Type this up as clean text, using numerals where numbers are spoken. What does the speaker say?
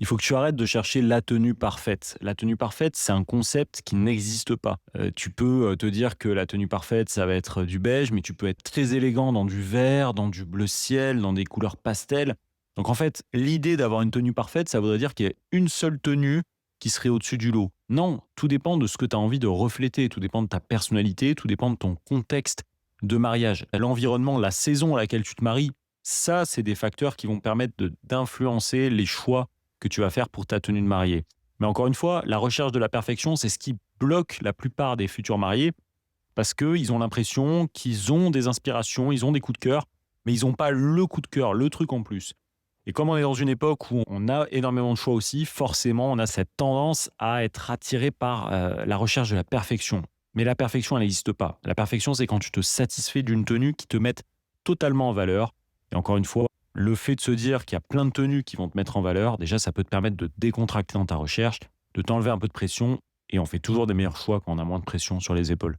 Il faut que tu arrêtes de chercher la tenue parfaite. La tenue parfaite, c'est un concept qui n'existe pas. Tu peux, te dire que la tenue parfaite, ça va être du beige, mais tu peux être très élégant dans du vert, dans du bleu ciel, dans des couleurs pastel. Donc en fait, l'idée d'avoir une tenue parfaite, ça voudrait dire qu'il y a une seule tenue qui serait au-dessus du lot. Non, tout dépend de ce que tu as envie de refléter, tout dépend de ta personnalité, tout dépend de ton contexte de mariage. L'environnement, la saison à laquelle tu te maries, ça, c'est des facteurs qui vont permettre d'influencer les choix que tu vas faire pour ta tenue de mariée. Mais encore une fois, la recherche de la perfection, c'est ce qui bloque la plupart des futurs mariés parce qu'ils ont l'impression qu'ils ont des inspirations, ils ont des coups de cœur, mais ils n'ont pas le coup de cœur, le truc en plus. Et comme on est dans une époque où on a énormément de choix aussi, forcément, on a cette tendance à être attiré par la recherche de la perfection. Mais la perfection, elle n'existe pas. La perfection, c'est quand tu te satisfais d'une tenue qui te mette totalement en valeur. Et encore une fois, le fait de se dire qu'il y a plein de tenues qui vont te mettre en valeur, déjà, ça peut te permettre de te décontracter dans ta recherche, de t'enlever un peu de pression. Et on fait toujours des meilleurs choix quand on a moins de pression sur les épaules.